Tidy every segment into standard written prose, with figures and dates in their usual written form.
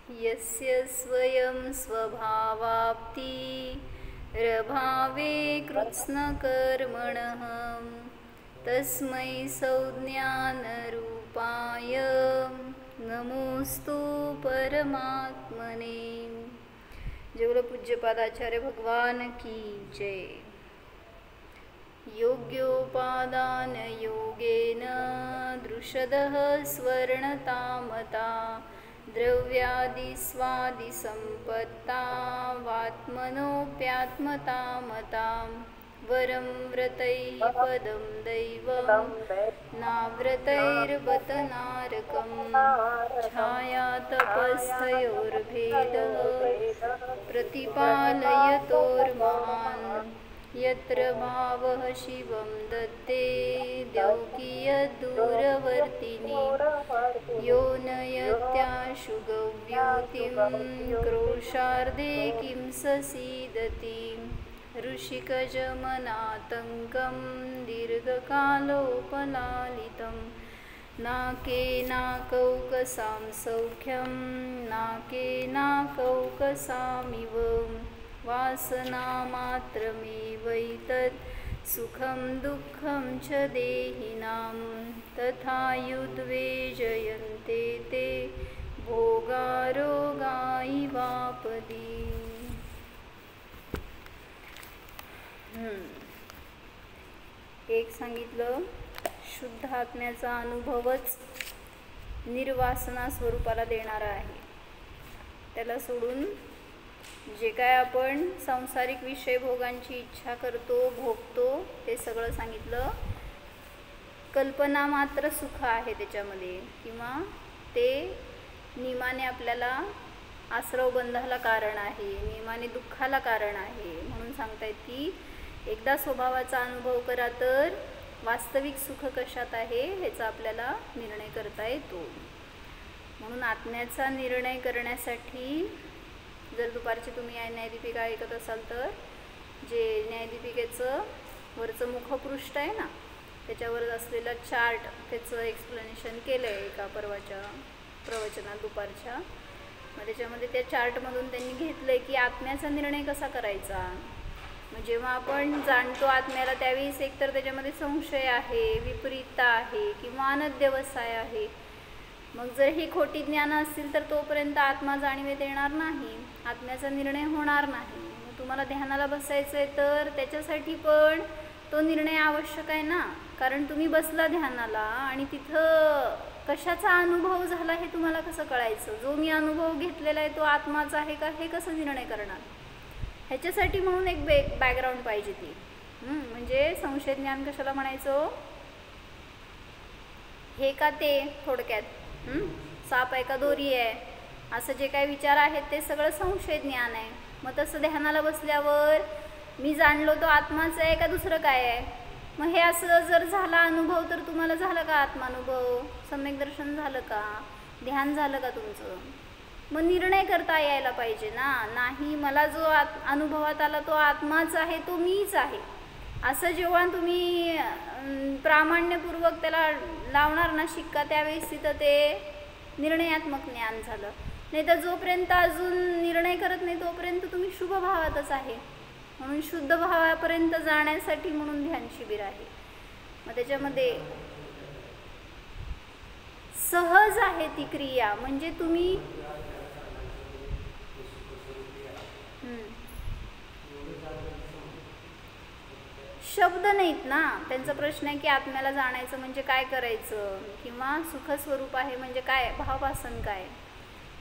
यस्य स्वयं स्वभावाप्ति रभावे कृत्स्नकर्मणः तस्मै संज्ञानरूपाय नमोस्तु परमात्मने। जगल पूज्यपादाचार्य भगवान की जय। योग्योपादान योगेन दृषदः स्वर्णतामता द्रव्यादिस्वादिसम्पत्ता वात्मनोऽप्यात्मतामतां वरं व्रतैः पदं दैवं नाव्रतैर्बत नारकं छाया तपस्थयोर्भेदः प्रतिपालयतोर्महान् यत्र भावः शिवं दत्ते द्यौकीयदूरवर्तिनि यो नयत्याशु गव्यूतिं क्रोशार्धे किं ससीदति ऋषिकजमनातङ्कं दीर्घकालोपलालितं नाकेनाकौकसां सौख्यं नाकेनाकौकसामिव वासनामात्रमेवैतत् सुखं दुःखं च देहिनां तथा युद्वेजयन्ते ते भोगारोगायिवापदी। एक सांगितलं, शुद्ध आत्म्याचा अनुभवच निर्वासना स्वरूपाला देणारा आहे। त्याला सोडून जे काय आपण सांसारिक विषय भोगांची इच्छा करतो, भोगतो, ते सगळं सांगितलं कल्पना मात्र सुख आहे त्याच्यामध्ये, किंवा ते नियमाने आपल्याला आश्रव बंधाला कारण आहे, नियमाने दुःखाला कारण आहे। म्हणून सांगतायत की एकदा स्वभावाचा अनुभव करा तर वास्तविक सुख कशात आहे ह्याचा आपल्याला निर्णय करता येतो। म्हणून आत्म्याचा निर्णय करण्यासाठी जर दुपारची तुम्ही न्यायदीपिका ऐकत असाल तर जे न्यायदीपिकेचं वरचं मुखपृष्ठ आहे ना, त्याच्यावर असलेला चार्ट, त्याचं एक्सप्लेनेशन केलं आहे एका परवाच्या प्रवचनात दुपारच्या। मग त्याच्यामध्ये त्या चार्टमधून त्यांनी घेतलं आहे की आत्म्याचा निर्णय कसा करायचा। मग जेव्हा आपण जाणतो आत्म्याला त्यावेळेस एकतर त्याच्यामध्ये संशय आहे, विपरीतता आहे किंवा अनध्यवसाय आहे। मग जर ही खोटी ज्ञान असतील तर तोपर्यंत आत्मा जाणीवेत येणार नाही, आत्म्याचा निर्णय होणार नाही। मग तुम्हाला ध्यानाला बसायचं आहे तर त्याच्यासाठी पण तो निर्णय आवश्यक आहे ना, कारण तुम्ही बसला ध्यानाला आणि तिथं कशाचा अनुभव झाला हे तुम्हाला कसं कळायचं। जो मी अनुभव घेतलेला आहे तो आत्माचा आहे का हे कसं निर्णय करणार। ह्याच्यासाठी म्हणून एक बॅकग्राऊंड पाहिजे ती। म्हणजे संशय ज्ञान कशाला म्हणायचं, हे का ते, थोडक्यात साप आहे का दोरी आहे, असं जे काही विचार आहेत ते सगळं संशय ज्ञान आहे। मग तसं ध्यानाला बसल्यावर मी जाणलो तो आत्माच आहे का दुसरं काय आहे। मग हे असं जर झाला अनुभव तर तुम्हाला झालं का आत्मानुभव, सम्यक दर्शन झालं का, ध्यान झालं का तुमचं। मग निर्णय करता यायला पाहिजे ना, नाही मला जो अनुभवात आला तो आत्माच आहे, तो मीच आहे, असं जेव्हा तुम्ही प्रामाण्यपूर्वक त्याला लावणार ना शिक्का, त्यावेळेस तिथं ते निर्णयात्मक ज्ञान झालं। नाही तर जोपर्यंत अजून निर्णय करत नाही तोपर्यंत तुम्ही शुभ भावातच आहे। म्हणून शुद्ध भावापर्यंत जाण्यासाठी म्हणून ध्यान शिबिर आहे। मग त्याच्यामध्ये सहज आहे ती क्रिया, म्हणजे तुम्ही शब्द नाहीत ना। त्यांचा प्रश्न आहे की आत्म्याला जाणायचं म्हणजे काय करायचं, किंवा सुखस्वरूप आहे म्हणजे काय, भावासन काय।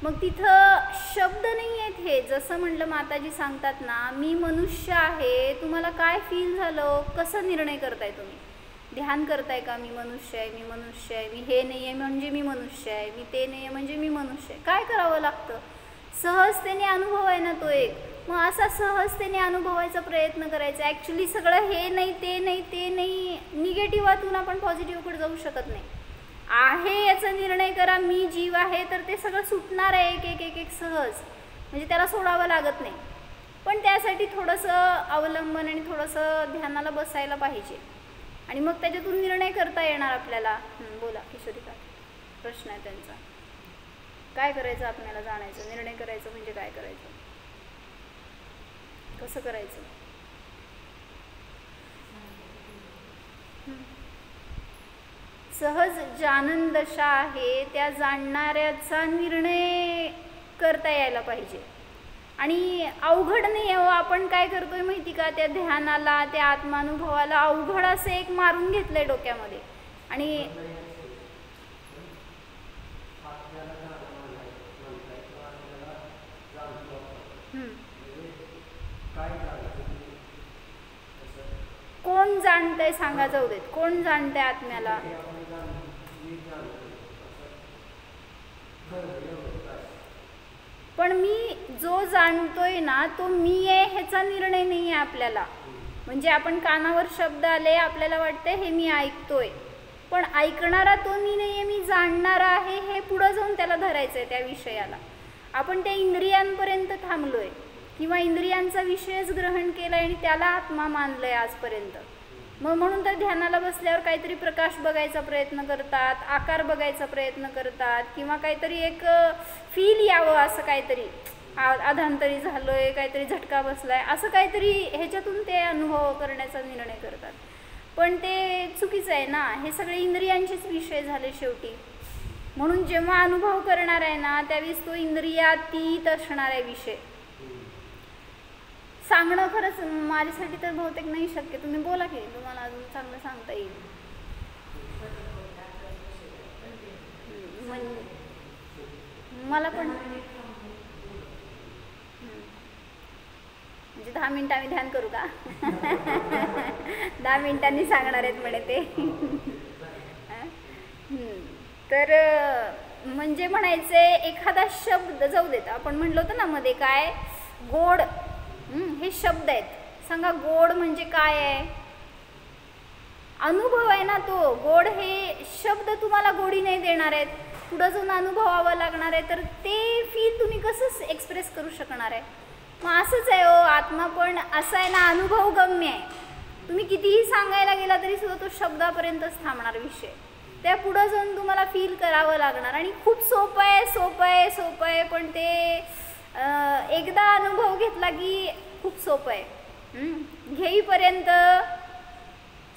मग तिथं शब्द नाही आहेत। हे जसं म्हटलं माताजी सांगतात ना, मी मनुष्य आहे, तुम्हाला काय फील झालं, कसं निर्णय करताय तुम्ही, ध्यान करताय का मी मनुष्य आहे, मी मनुष्य आहे, मी हे नाही आहे म्हणजे मी मनुष्य आहे, मी ते नाही आहे म्हणजे मी मनुष्य आहे। काय करावं लागतं, सहजतेने अनुभव आहे ना तो एक। मग असा सहजतेने अनुभवायचा प्रयत्न करायचा। ॲक्च्युली सगळं हे नाही ते नाही ते नाही, निगेटिव्हातून आपण पॉझिटिव्हकडे जाऊ शकत नाही। आहे याचा निर्णय करा, मी जीव आहे, तर ते सगळं सुटणार आहे एक एक एक एक सहज, म्हणजे त्याला सोडावं लागत नाही। पण त्यासाठी थोडंसं अवलंबन आणि थोडंसं ध्यानाला बसायला पाहिजे, आणि मग त्याच्यातून निर्णय करता येणार आपल्याला। बोला किशोरी का प्रश्न आहे त्यांचा। काय करायचं आत्म्याला जाणायचं, निर्णय करायचं म्हणजे काय करायचं, कसं करायचं. सहज जानन दशा आहे, त्या जाणणाऱ्याचा निर्णय करता यायला पाहिजे. आणि अवघड नाही आहे. आपण काय करतोय माहिती का, त्या ध्यानाला, त्या आत्मानुभवाला अवघड असं एक मारून घेतलंय डोक्यामध्ये. आणि कोण जाणतंय सांगा, जाऊ देत, कोण जाणतंय आत्म्याला. पण मी जो जाणतोय ना तो मी आहे ह्याचा निर्णय नाही आहे आपल्याला. म्हणजे आपण कानावर शब्द आले, आपल्याला वाटतंय हे मी ऐकतोय, पण ऐकणारा तो मी नाही आहे, मी जाणणारा आहे हे पुढं जाऊन त्याला धरायचं आहे. त्या विषयाला आपण त्या इंद्रियांपर्यंत थांबलोय किंवा इंद्रियांचा विषयच ग्रहण केला आणि त्याला आत्मा मानलंय आजपर्यंत. मग म्हणून तर ध्यानाला बसल्यावर काहीतरी प्रकाश बघायचा प्रयत्न करतात, आकार बघायचा प्रयत्न करतात, किंवा काहीतरी एक फील यावं असं काहीतरी, आधांतरी झालोय, काहीतरी झटका बसलाय, असं काहीतरी ह्याच्यातून ते अनुभव करण्याचा निर्णय करतात. पण ते चुकीचं आहे ना. हे सगळे इंद्रियांचेच विषय झाले शेवटी. म्हणून जेव्हा अनुभव करणार आहे ना त्यावेळेस तो इंद्रियातीत असणारा विषय सांगणं खरंच माझ्यासाठी तर बहुतेक नाही शक्य. तुम्ही बोला की, तुम्हाला अजून चांगलं सांगता येईल. मला पण म्हणजे 10 मिनिटं आम्ही ध्यान करू का? 10 मिनिटांनी सांगणार आहेत म्हणे ते. तर म्हणजे म्हणायचे एखादा शब्द, जाऊ देत, आपण म्हणलो होतं ना मध्ये काय गोड, हे शब्द आहेत. सांगा गोड म्हणजे काय आहे? अनुभव आहे ना तो. गोड हे शब्द तुम्हाला गोडी नाही देणार आहेत, पुढं जाऊन अनुभवावं लागणार आहे. तर ते फील तुम्ही कसं एक्सप्रेस करू शकणार आहे? मग असंच आहे हो आत्मा पण असं आहे ना, अनुभव गम्य आहे. तुम्ही कितीही सांगायला गेला तरी सुद्धा तो शब्दापर्यंतच थांबणार विषय. त्या पुढं जाऊन तुम्हाला फील करावं लागणार. आणि खूप सोपं आहे, सोपं आहे, सोपं आहे, पण ते एकदा अनुभव घेतला की खूप सोपं आहे. घेईपर्यंत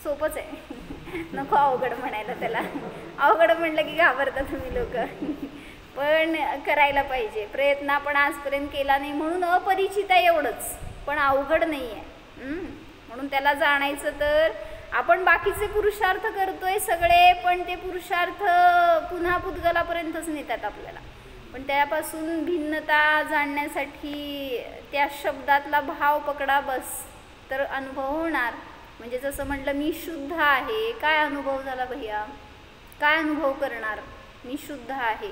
सोपंच आहे. नको अवघड म्हणायला त्याला. अवघड म्हणलं की घाबरता तुम्ही लोक. पण करायला पाहिजे प्रयत्न. आपण आजपर्यंत केला नाही म्हणून अपरिचित आहे एवढंच, पण अवघड नाही आहे. म्हणून त्याला जाणायचं तर आपण बाकीचे पुरुषार्थ करतोय सगळे, पण ते पुरुषार्थ पुन्हा पुद्गलापर्यंतच नेतात आपल्याला. पण त्यापासून भिन्नता जाणण्यासाठी त्या शब्दातला भाव पकडा बस, तर अनुभव होणार. म्हणजे जसं म्हटलं मी शुद्ध आहे, काय अनुभव झाला भैया? काय अनुभव करणार? मी शुद्ध आहे.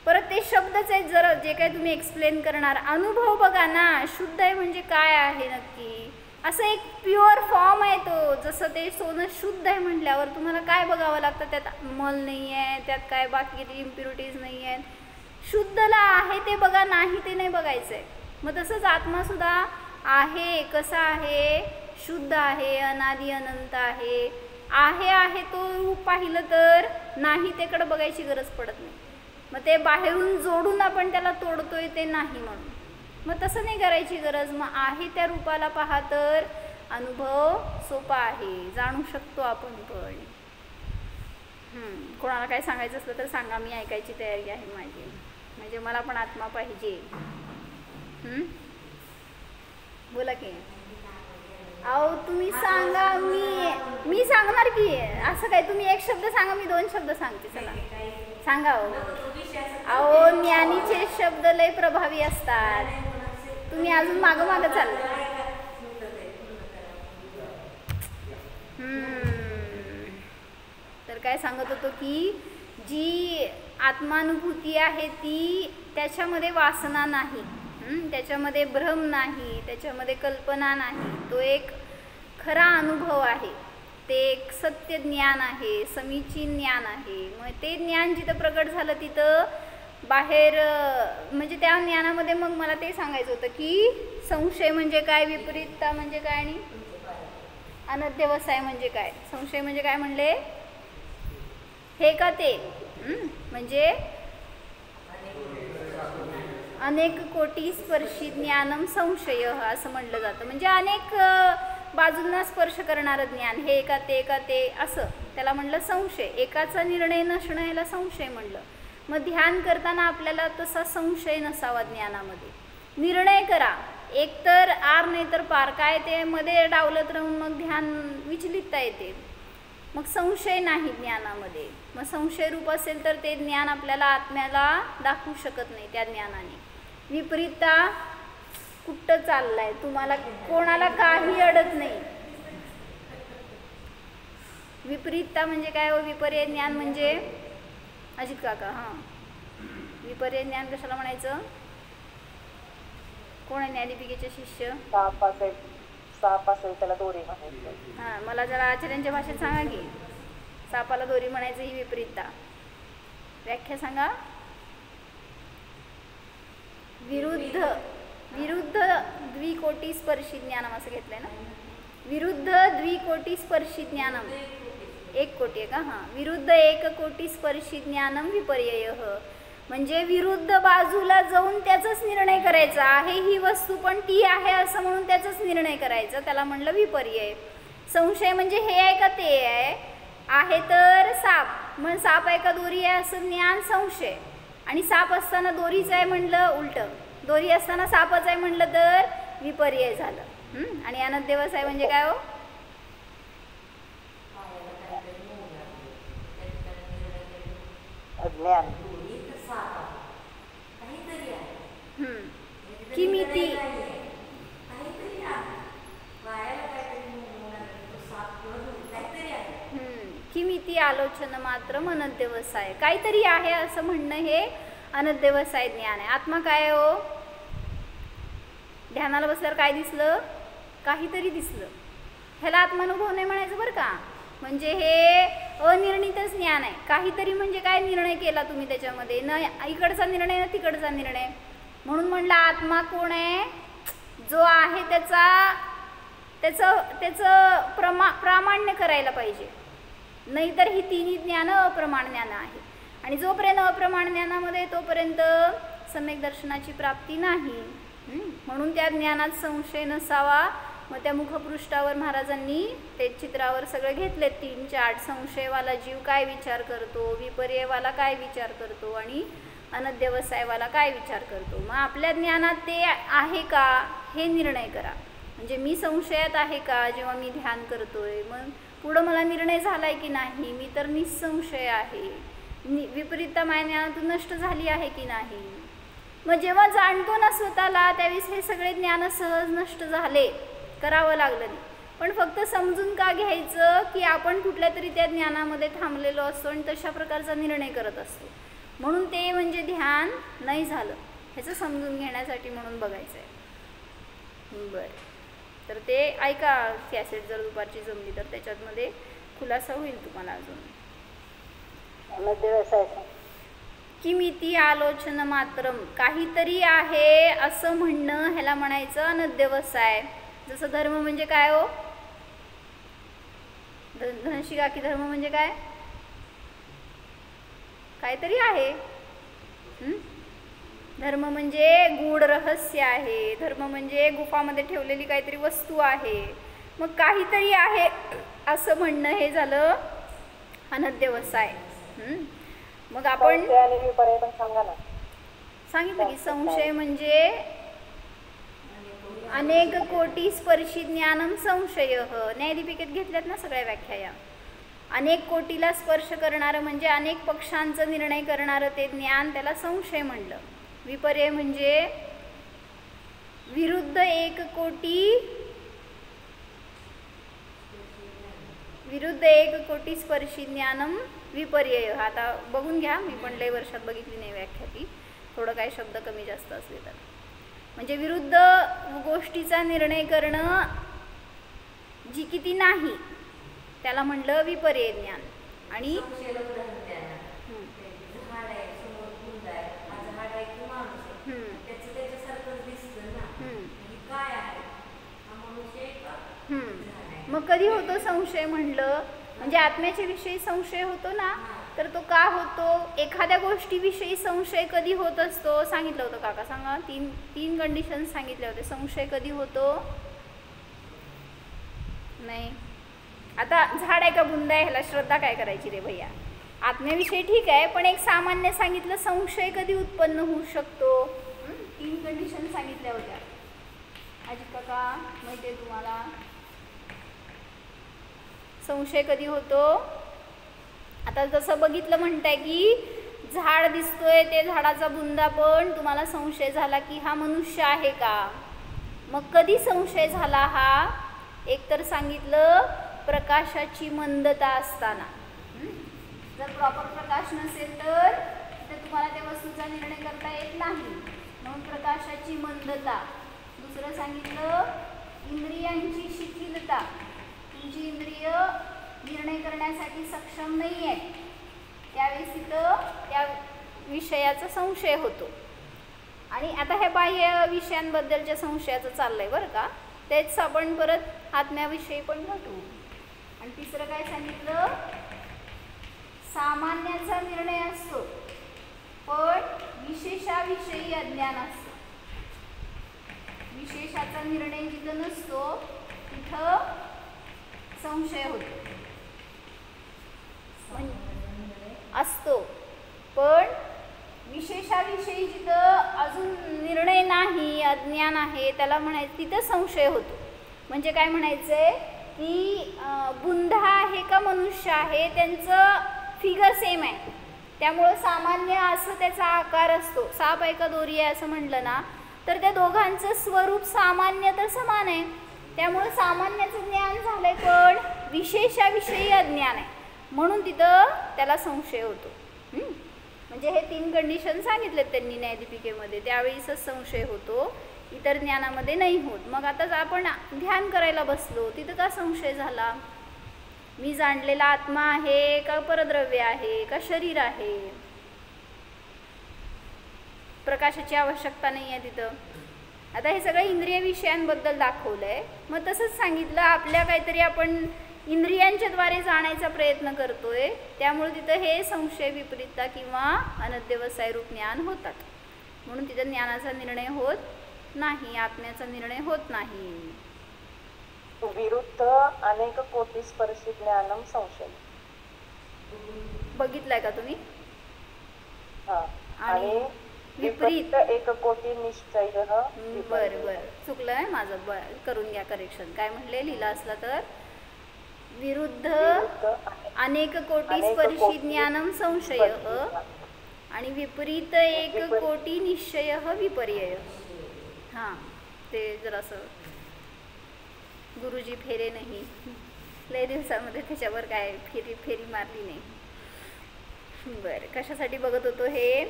परत ते शब्दच आहेत, जर जे काही तुम्ही एक्सप्लेन करणार. अनुभव बघा ना, शुद्ध आहे म्हणजे काय आहे नक्की? असं एक प्युअर फॉर्म आहे तो. जसं ते सोनं शुद्ध आहे म्हटल्यावर तुम्हाला काय बघावं लागतं? त्यात मल नाही आहे, त्यात काय बाकी इम्प्युरिटीज नाही आहेत. शुद्धला आहे ते बघा, नाही ते नाही बघायचं आहे. मग तसंच आत्मासुद्धा आहे, कसा आहे? शुद्ध आहे, अनादि अनंत आहे. आहे तो रूप पाहिलं तर नाही त्याकडे बघायची गरज पडत नाही. मग ते बाहेरून जोडून आपण त्याला तोडतोय ते नाही म्हणून. मग तसं नाही करायची गरज. मग आहे त्या रूपाला पहा तर अनुभव सोपा आहे, जाणू शकतो आपण. पण कोणाला काय सांगायचं असलं तर सांगा, मी ऐकायची तयारी आहे माझी. म्हणजे मला पण आत्मा पाहिजे. बोला की. अहो तुम्ही सांगा, मी सांगणार की. असं काय तुम्ही एक शब्द सांगा, मी 2 शब्द सांगते. चला सांगा. अहो ज्ञानीचे शब्द लय प्रभावी असतात. तुम्ही अजून मागं चाललाय. तर काय सांगत होतो की जी आत्मानुभूती आहे ती, त्याच्यामध्ये वासना नाही, त्याच्यामध्ये भ्रम नाही, त्याच्यामध्ये कल्पना नाही. तो एक खरा अनुभव आहे. ते एक सत्य ज्ञान आहे, समीचीन ज्ञान आहे. मग ते ज्ञान जिथं प्रकट झालं तिथं बाहेर, म्हणजे त्या ज्ञानामध्ये मग मला ते सांगायचं होतं की संशय म्हणजे काय, विपरीतता म्हणजे काय, आणि अनध्यवसाय म्हणजे काय. संशय म्हणजे काय म्हणले? हे का ते? म्हणजे अनेक कोटी स्पर्शी ज्ञानम संशय असं म्हटलं जातं. म्हणजे अनेक बाजूंना स्पर्श करणारं ज्ञान, हे का ते असं त्याला म्हणलं संशय. एकाचा निर्णय नसणं याला संशय म्हणलं. मग ध्यान करताना आपल्याला तसा संशय नसावा ज्ञानामध्ये. निर्णय करा, एक तर आर नाही तर पार, काय ते मध्ये डावलत राहून मग ध्यान विचलितता येते. मग संशय नाही ज्ञानामध्ये. मग संशय रूप असेल तर ते ज्ञान आपल्याला आत्म्याला दाखवू शकत नाही. त्या ज्ञानाने विपरीतता कुठं चाललाय, तुम्हाला कोणाला काही अडत नाही. विपरीतता म्हणजे काय हो? विपर्य ज्ञान म्हणजे अजित काका, हां, विपर्य ज्ञान कशाला म्हणायचं? कोण आहे न्यायदीपिकेचे शिष्य? साप असेल त्याला दोरी म्हणायचं. हां, मला जरा आचार्यांच्या भाषेत सांगा की सापाला दोरी म्हणायचं ही विपरीतता. व्याख्या सांगा. विरुद्ध द्विकोटी स्पर्शी ज्ञानम असं घेतलंय ना. विरुद्ध द्विकोटी स्पर्शी ज्ञानम, 1 कोटी आहे का? हां, विरुद्ध 1 कोटी स्पर्शी ज्ञानम विपर्यय. म्हणजे विरुद्ध बाजूला जाऊन त्याचाच निर्णय करायचा आहे. ही वस्तू पण ती आहे असं म्हणून त्याचाच निर्णय करायचा, त्याला म्हणलं विपर्यय. संशय म्हणजे हे आहे का ते आहे तर साप, मग साप आहे का दोरी आहे असं ज्ञान संशय. आणि साप असताना दोरीच आहे म्हणलं उलटं, दोरी असताना सापच आहे म्हणलं तर विपर्यय झालं. आणि अनद्यवस आहे म्हणजे काय हो? अज्ञान. किमिती किमिती आलोचन मात्र अनद्यवसाय. काहीतरी आहे असं म्हणणं हे अनद्यवसाय ज्ञान आहे. आत्मा काय हो? ध्यानाला बसल्यावर काय दिसलं? काहीतरी दिसलं. ह्याला आत्मानुभव नाही म्हणायचं बरं का. म्हणजे हे अनिर्णितच ज्ञान आहे. काहीतरी म्हणजे काय? निर्णय केला तुम्ही त्याच्यामध्ये, न इकडचा निर्णय ना तिकडचा निर्णय. म्हणून म्हणलं आत्मा कोण आहे? जो आहे त्याचं प्रामाण्य करायला पाहिजे. नाहीतर ही तिन्ही ज्ञान अप्रमाण ज्ञान आहे. आणि जोपर्यंत अप्रमाण ज्ञानामध्ये तोपर्यंत सम्यक दर्शनाची प्राप्ती नाही. म्हणून त्या ज्ञानात संशय नसावा. मग त्या मुखपृष्ठावर महाराजांनी ते चित्रावर सगळे घेतले 3-4. संशयवाला जीव काय विचार करतो, विपर्ययवाला काय विचार करतो आणि अनद्यवसायवाला काय विचार करतो. मग आपल्या ज्ञानात ते आहे का हे निर्णय करा. म्हणजे मी संशयात आहे का जेव्हा मी ध्यान करतोय? मग पुढं मला निर्णय झालाय की नाही? मी तर निसंशय आहे. विपरीतता माझ्या ज्ञानातून नष्ट झाली आहे की नाही? मग जेव्हा जाणतो ना स्वतःला त्यावेळेस हे सगळे ज्ञान सहज नष्ट झाले, करावं लागलं नाही. पण फक्त समजून का घ्यायचं की आपण कुठल्या तरी त्या ज्ञानामध्ये थांबलेलो असतो आणि तशा प्रकारचा निर्णय करत असतो. म्हणून ते म्हणजे ध्यान नाही झालं, ह्याचं समजून घेण्यासाठी म्हणून बघायचं आहे. बरं, तर ते ऐका कॅसेट जर दुपारची जमली तर त्याच्यामध्ये खुलासा होईल तुम्हाला अजून. किमिती आलोचन मात्रम, काहीतरी आहे असं म्हणणं ह्याला म्हणायचं अनद्यवसाय. जसं धर्म म्हणजे काय हो? धनशिका की धर्म म्हणजे काय? काहीतरी आहे. धर्म म्हणजे गूढ रहस्य आहे. धर्म म्हणजे गुफामध्ये ठेवलेली काहीतरी वस्तू आहे. मग काहीतरी आहे असं म्हणणं हे झालं अनद्यवसाय. मग आपण सांगितलं की संशय म्हणजे अनेक कोटी स्पर्शी ज्ञानम संशय. न्यायदीपिकेत घेतल्यात ना सगळ्या व्याख्या या. अनेक कोटीला स्पर्श करणारं म्हणजे अनेक पक्षांचा निर्णय करणारं ते ज्ञान, त्याला संशय म्हणलं. विपर्यय म्हणजे विरुद्ध 1 कोटी स्पर्शी ज्ञानम विपर्यय. आता बघून घ्या, मी पण लय वर्षात बघितली नाही व्याख्या ती, थोडं काही शब्द कमी जास्त असले तर. म्हणजे विरुद्ध गोष्टीचा निर्णय करणं जी किती नाही त्याला म्हणलं विपर्यय ज्ञान. आणि मग कधी होतो संशय म्हणलं? म्हणजे आत्म्याच्या विषयी संशय होतो ना, तर तो का होतो? एखाद्या गोष्टीविषयी संशय कधी होत असतो सांगितलं होतं काका, सांगा. तीन कंडिशन्स सांगितले होते. संशय कधी होतो? नाही. आता झाड आहे का बुंदा आहे ह्याला श्रद्धा काय करायची रे भैया? आत्म्याविषयी ठीक आहे, पण एक सामान्य सांगितलं, संशय कधी उत्पन्न होऊ शकतो? 3 कंडिशन सांगितल्या होत्या. अजित काका माहिती आहे तुम्हाला? संशय कधी होतो? आता जसं बघितलं म्हणताय की झाड दिसतोय, ते झाडाचा बुंदा, पण तुम्हाला संशय झाला की हा मनुष्य आहे का? मग कधी संशय झाला हा? एक तर सांगितलं प्रकाशाची मंदता असताना. जर प्रॉपर प्रकाश नसेल तर तुम्हाला त्या वस्तूचा निर्णय करता येत नाही, म्हणून प्रकाशाची मंदता. दुसरं सांगितलं इंद्रियांची शिथिलता. तुमची इंद्रिय निर्णय करण्यासाठी सक्षम नाही आहे, त्यावेळेस तिथं त्या विषयाचा संशय होतो. आणि आता ह्या बाह्य विषयांबद्दलच्या संशयाचं चाललंय बरं का, तेच आपण परत आत्म्याविषयी पण भेटू. आणि तिसरं काय सांगितलं? सामान्याचा निर्णय असतो, पण विशेषाविषयी अज्ञान असतं. विशेषाचा निर्णय जिथं नसतो तिथं संशय होतो असतो, पण विशेषाविषयी जिथं अजून निर्णय नाही, अज्ञान आहे, त्याला म्हणायचं तिथं संशय होतो. म्हणजे काय म्हणायचंय की बुंदा आहे का मनुष्य आहे, त्यांचं फिगर सेम आहे, त्यामुळं सामान्य असं त्याचा आकार असतो. साप आहे का दोरी आहे असं म्हटलं ना, तर त्या दोघांचं स्वरूप सामान्य तर समान आहे, त्यामुळं सामान्याचं ज्ञान झालंय, पण विशेषाविषयी अज्ञान आहे, म्हणून तिथं त्याला संशय होतो. म्हणजे हे 3 कंडिशन सांगितलेत त्यांनी न्यायदीपिकेमध्ये, त्यावेळीसच संशय होतो, इतर ज्ञानामध्ये नाही होत. मग आता आपण ध्यान करायला बसलो, तिथं का संशय झाला? मी जाणलेला आत्मा आहे का परद्रव्य आहे का शरीर आहे? प्रकाशाची आवश्यकता नाही आहे तिथं. आता हे सगळं इंद्रिय विषयांबद्दल दाखवलंय. मग तसंच सांगितलं आपल्या काहीतरी आपण इंद्रियांच्या द्वारे जाण्याचा प्रयत्न करतोय, त्यामुळे तिथं हे संशय, विपरीतता किंवा अनध्यवसाय रूप ज्ञान होतात, म्हणून तिथं ज्ञानाचा निर्णय होत नाही, आत्म्याचा निर्णय होत नाही. विरुद्ध अनेक कोटी स्पर्शी ज्ञानम संशय बघितलाय का तुम्ही? आणि विपरीत एक कोटी निश्चय. बरं बरं, चुकलं आहे माझं, करून घ्या करेक्शन. काय म्हणले लिहिलं असलं तर? विरुद्ध अनेक कोटी स्पर्शी ज्ञानम संशय आणि विपरीत एक कोटी निश्चय विपर्यय. हां, ते जरासं गुरुजी फेरे नाही, लय दिवसामध्ये त्याच्यावर काय फेरी मारली नाही. बरं, कशासाठी बघत होतो हे?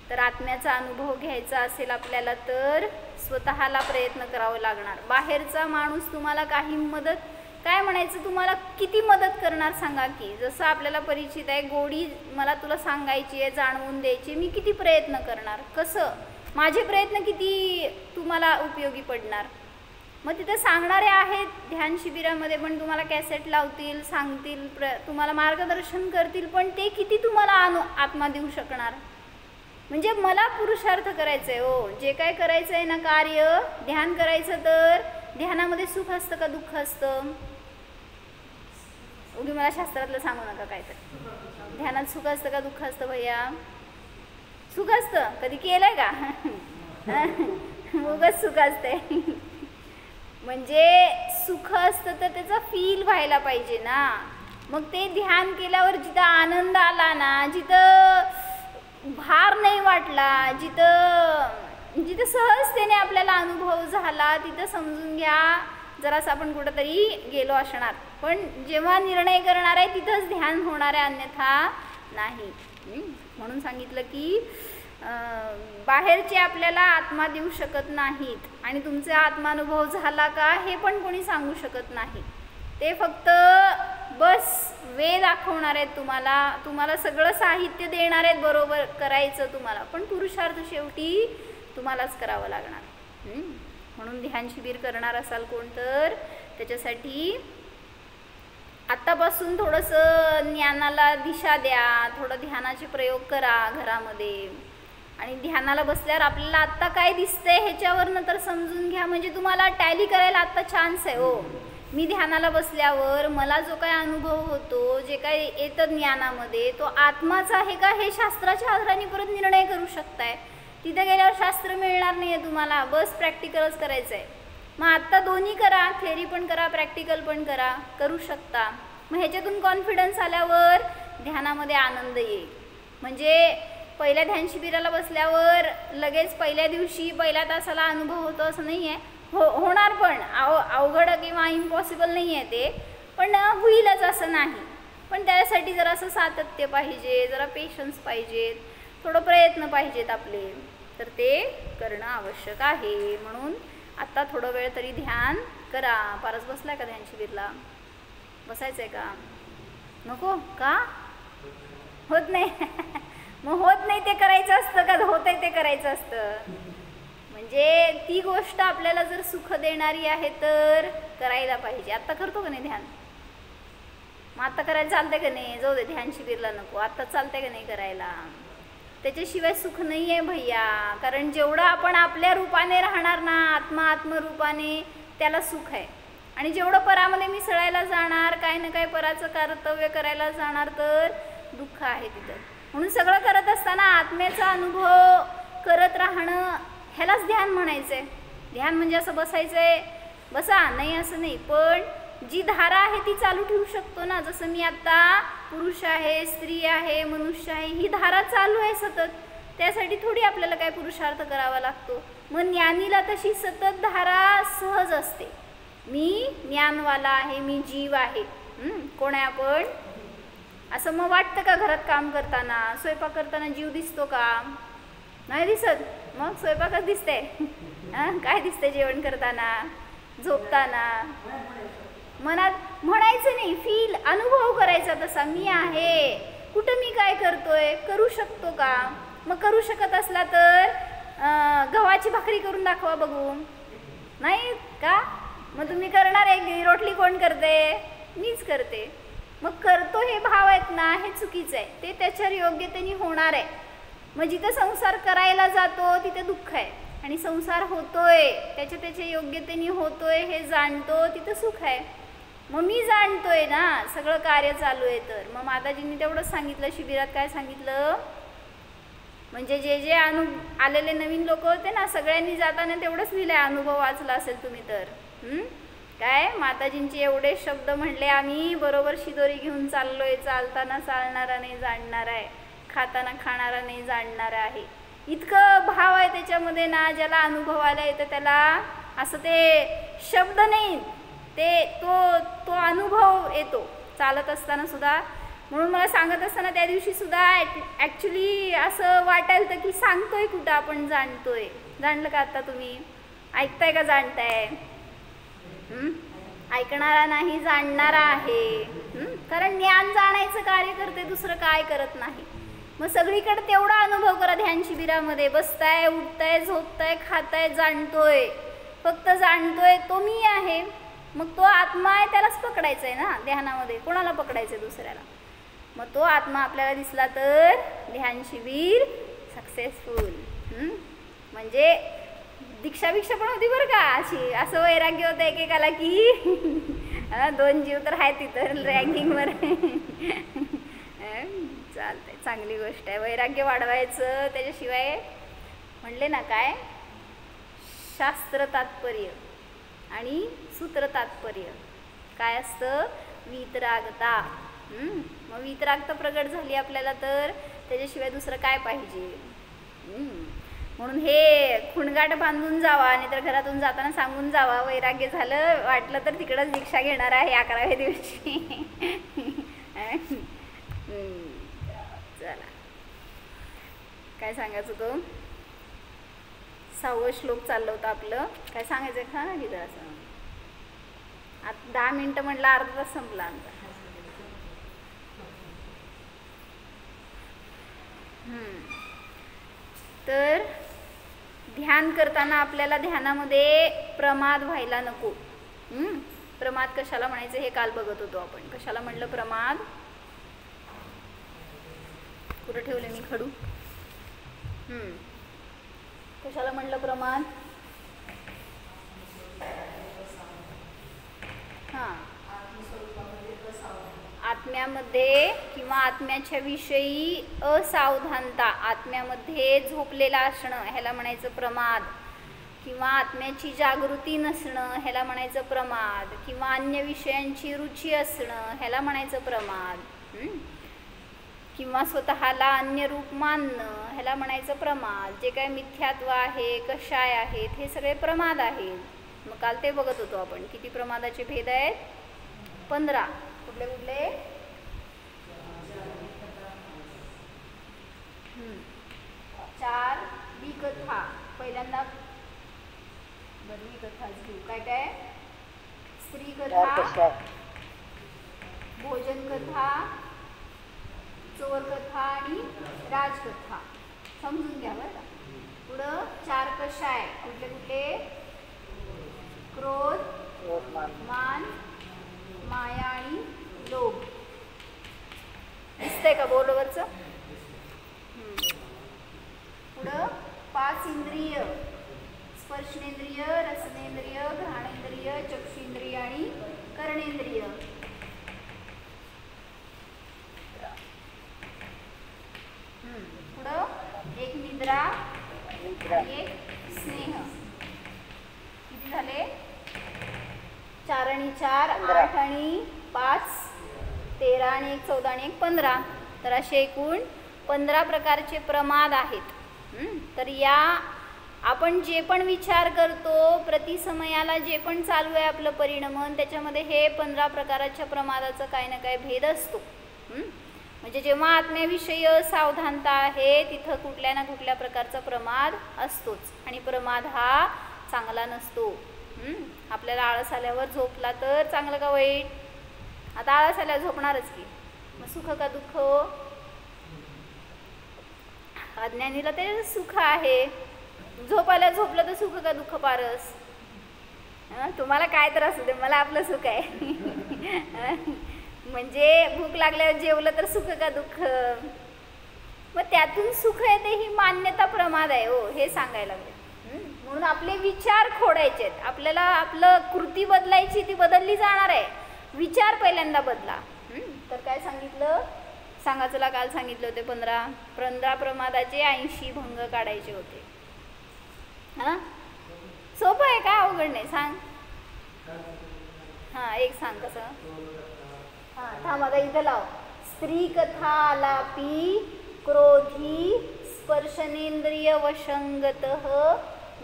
तर आत्म्याचा अनुभव घ्यायचा असेल आपल्याला तर स्वतःला प्रयत्न करावा लागणार. बाहेरचा माणूस तुम्हाला काही मदत, काय म्हणायचं, तुम्हाला किती मदत करणार सांगा की? जसं आपल्याला परिचित आहे, गोडी मला तुला सांगायची आहे, जाणवून द्यायची, मी किती प्रयत्न करणार? कसं? माझे प्रयत्न किती तुम्हाला उपयोगी पडणार? मग तिथं सांगणारे आहेत ध्यान शिबिरामध्ये, पण तुम्हाला कॅसेट लावतील, सांगतील, तुम्हाला मार्गदर्शन करतील, पण ते किती तुम्हाला आत्मा देऊ शकणार? म्हणजे मला पुरुषार्थ करायचं आहे हो, जे काय करायचं आहे ना कार्य, ध्यान करायचं, तर ध्यानामध्ये सुख असतं का दुःख असतं? उगी मला शास्त्रातलं सांगू नका काय तर. ध्यानात सुख असतं का दुःख असतं भैया? सुख असतं. कधी केलंय का? उगाच सुख असतंय. म्हणजे सुख असतं तर त्याचा फील व्हायला पाहिजे ना. मग ते ध्यान केल्यावर जिथं आनंद आला ना, जिथं भार नाही वाटला, जिथं सहजतेने आपल्याला अनुभव झाला, तिथं समजून घ्या जरासं आपण कुठंतरी गेलो असणार. पण जेव्हा निर्णय करणार आहे तिथंच ध्यान होणार आहे, अन्यथा नाही. म्हणून सांगितलं की बाहेरचे आपल्याला आत्मा देऊ शकत नाहीत, आणि तुमचा आत्मानुभव झाला का हे पण कोणी सांगू शकत नाही. ते फक्त बस वे दाखवणार आहेत तुम्हाला सगळं साहित्य देणार आहेत, बरोबर करायचं तुम्हाला, पण पुरुषार्थ शेवटी तुम्हालाच करावं लागणार. म्हणून ध्यान शिबिर करणार असाल कोण तर त्याच्यासाठी आत्तापासून थोडंसं ज्ञानाला दिशा द्या, थोडं ध्यानाचे प्रयोग करा घरामध्ये. आणि ध्यानाला बसल्यावर आपल्याला आत्ता काय दिसतंय ह्याच्यावरनं तर समजून घ्या. म्हणजे तुम्हाला टॅली करायला आत्ता चान्स आहे. हो, मी ध्यानाला बसल्यावर मला जो काय अनुभव होतो, जे काय येतं ज्ञानामध्ये, तो आत्माचा आहे का हे शास्त्राच्या आधाराने परत निर्णय करू शकताय. तिथे गेल्यावर शास्त्र मिळणार नाही आहे तुम्हाला, बस प्रॅक्टिकलच करायचं आहे. मग आत्ता दोन्ही करा, थेअरी पण करा, प्रॅक्टिकल पण करू शकता. मग ह्याच्यातून कॉन्फिडन्स आल्यावर ध्यानामध्ये आनंद येईल. म्हणजे पहिल्या ध्यान शिबिराला बसल्यावर लगेच पहिल्या दिवशी पहिल्या तासाला अनुभव होतो असं नाही आहे. होणार पण अवघड किंवा इम्पॉसिबल नाही आहे ते, पण होईलच असं नाही. पण त्यासाठी जरा असं सातत्य पाहिजे, जरा पेशन्स पाहिजेत, थोडं प्रयत्न पाहिजेत आपले, तर ते करणं आवश्यक आहे. म्हणून आत्ता थोडं वेळ तरी ध्यान करा. फारच बसलाय का ध्यान शिबिरला? बसायचं आहे का? नको का? होत नाही? मग होत नाही ते करायचं असतं का होत आहे ते करायचं असतं? म्हणजे ती गोष्ट आपल्याला जर सुख देणारी आहे तर करायला पाहिजे. आत्ता करतो का नाही ध्यान? मग आत्ता करायला चालतंय का नाही? जाऊ दे, ध्यान शिबिरला नको, आत्ता चालतंय का नाही करायला? त्याच्याशिवाय सुख नाही आहे भैया. कारण जेवढं आपण आपल्या रूपाने राहणार ना, आत्मरूपाने, त्याला सुख आहे. आणि जेवढं परामध्ये मिसळायला जाणार, काय ना काय पराचं कर्तव्य करायला जाणार, तर दुःख आहे तिथं. म्हणून सगळं करत असताना आत्म्याचा अनुभव करत राहणं, ह्यालाच ध्यान म्हणायचंय. ध्यान म्हणजे असं बसायचंय, बसा नाही असं नाही, पण जी धारा आहे ती चालू ठेवू शकतो ना. जसं मी आत्ता पुरुष आहे, स्त्री आहे, मनुष्य आहे, ही धारा चालू आहे सतत. त्यासाठी थोडी आपल्याला काय पुरुषार्थ करावा लागतो. मग ज्ञानीला तशी सतत धारा सहज असते. मी ज्ञानवाला आहे, मी जीव आहे. कोण आहे आपण? असं मग वाटतं का घरात काम करताना, स्वयंपाक करताना जीव दिसतो का? नाही दिसत. मग स्वयंपाकच दिसते. काय दिसते जेवण करताना, झोपताना? मनात म्हणायचं नाही, फील, अनुभव करायचा तसा. मी आहे, कुठं मी काय करतोय, करू शकतो का? मग करू शकत असला तर गव्हाची भाकरी करून दाखवा बघू. नाही का? मग तुम्ही करणार आहे, रोटली कोण करते? मीच करते. मग करतो हे भाव आहेत ना, हे चुकीचं आहे. ते त्याच्या योग्यतेने होणार आहे. मग जिथं संसार करायला जातो तिथे दुःख आहे, आणि संसार होतोय त्याच्या योग्यतेने होतोय हे जाणतो तिथं सुख आहे. मग मी जाणतोय ना सगळं कार्य चालू आहे. तर मग माताजींनी तेवढंच सांगितलं शिबिरात. काय सांगितलं? म्हणजे जे आलेले नवीन लोक होते ना, सगळ्यांनी जाताना तेवढंच लिहिलंय. अनुभव वाचला असेल तुम्ही तर. काय माताजींचे एवढे शब्द म्हणले, आम्ही बरोबर शिदोरी घेऊन चाललोय. चालताना चालणारा नाही जाणणार आहे, खाताना खाणारा नाही जाणणार आहे. इतकं भाव आहे त्याच्यामध्ये ना, ज्याला अनुभवायला येतं त्याला असं ते शब्द नाही, ते तो अनुभव येतो चालत असताना सुद्धा. म्हणून मला सांगत असताना त्या दिवशी सुद्धा ॲक्च्युली असं वाटायला तर की सांगतोय कुठं आपण, जाणतोय. जाणलं का आता तुम्ही? ऐकताय का जाणताय? ऐकणारा नाही, जाणणारा आहे. कारण ज्ञान जाणायचं कार्य करते, दुसरं काय करत नाही. मग सगळीकडे तेवढा अनुभव करा. ध्यान शिबिरामध्ये बसताय, उठताय, झोपताय, खाताय, जाणतोय. फक्त जाणतोय तो मी आहे. मग तो आत्मा आहे, त्यालाच पकडायचा आहे ना ध्यानामध्ये. कोणाला पकडायचं? दुसऱ्याला. मग तो आत्मा आपल्याला दिसला तर ध्यान शिबिर सक्सेसफुल. म्हणजे दीक्षा पण होती बरं का. अशी असं वैराग्य होतं एकेकाला की 2 जीव तर आहेत तिथं रँकिंगवर. चालतंय, चांगली गोष्ट आहे. वैराग्य वाढवायचं. त्याच्याशिवाय म्हणले ना काय, शास्त्र तात्पर्य आणि सूत्र तात्पर्य काय असतं? वीतरागता. मग वीतरागता प्रगट झाली आपल्याला तर त्याच्याशिवाय दुसरं काय पाहिजे? म्हणून हे खुणगाट बांधून जावा, नाही तर घरातून जाताना सांगून जावा, वैराग्य झालं, वाटलं तर तिकडंच दीक्षा घेणार आहे 11व्या दिवशी. चला, काय सांगायचं होतं? 6वं श्लोक चाललं होतं आपलं. काय सांगायचं का ना तिथं? असं आता 10 मिनटं म्हटलं, अर्धा तास संपला आमचा. तर ध्यान करताना आपल्याला ध्यानामध्ये प्रमाद व्हायला नको. प्रमाद कशाला म्हणायचं हे काल बघत होतो आपण. कशाला म्हणलं प्रमाद? कुठं ठेवले मी खडू? कशाला म्हणलं प्रमाद? हां, आत्म्यामध्ये किंवा आत्म्याच्या विषयी असावधानता, आत्म्यामध्ये झोपलेला असणं ह्याला म्हणायचं प्रमाद, किंवा आत्म्याची जागृती नसणं ह्याला म्हणायचं प्रमाद, किंवा अन्य विषयांची रुची असणं ह्याला म्हणायचं प्रमाद, किंवा स्वतःला अन्य रूप मानणं ह्याला म्हणायचं प्रमाद. जे काय मिथ्यात्व आहे, कषाय आहेत, हे सगळे प्रमाद आहेत. मग काल ते बघत होतो आपण. किती प्रमादाचे भेद आहेत? 15. कुठले कुठले? 4 विकथा. पहिल्यांदा विकथा घेऊ. काय काय? स्त्री कथा, भोजन कथा, चोर कथा आणि राजकथा. समजून घ्या बरं का. पुढं 4 कषाय. कुठले कुठले? क्रोध, मान, माया आणि लोभ. दिसतंय का बोर्डवरचं? पुढं 5 इंद्रिय: स्पर्शेंद्रिय, रसनेंद्रिय, घ्राणेंद्रिय, चक्षुंद्रिय आणि कर्णेंद्रिय. पुढं 1 निद्रा आणि 1 स्नेह. किती झाले? 4 आणि 4 8 आणि 5 13 आणि 1 14 आणि 1 15. तर असे एकूण 15 प्रकारचे प्रमाद आहेत. तर या आपण जे पण विचार करतो, प्रतिसमयाला जे पण चालू आहे आपलं परिणमन, त्याच्यामध्ये हे 15 प्रकाराच्या प्रमादाचा काही ना काही भेद असतो. म्हणजे जेव्हा आत्म्याविषयी सावधानता आहे तिथं कुठल्या ना कुठल्या प्रकारचा प्रमाद असतोच. आणि प्रमाद हा चांगला नसतो. आपल्याला आळस आल्यावर झोपला तर चांगलं का वाईट? आता आळस आल्यावर झोपणारच की. मग सुख का दुःख? अज्ञानीला ते सुख आहे. झोपायला झोपलं तर सुख का दुःख पारस? तुम्हाला काय तर असू दे, मला आपलं सुख आहे. म्हणजे भूक लागल्यावर जेवलं तर सुख का दुःख? मग त्यातून सुख येते ही मान्यता प्रमाद आहे हो, हे सांगायला लागले. म्हणून आपले विचार खोडायचे आहेत. आपल्याला आपलं कृती बदलायची, ती बदलली जाणार आहे. विचार पहिल्यांदा बदला. तर काय सांगितलं? सांगा चला. काल सांगितले होते 15 प्रमादाचे 80 भंग काढायचे होते. हां, सोपं आहे का? अवघड नाही. सांग. हां, एक सांग कसं. हां, थांब आता इथं लाव. स्त्री कथा आलापी, क्रोधी, स्पर्शनेंद्रिय वशंगत,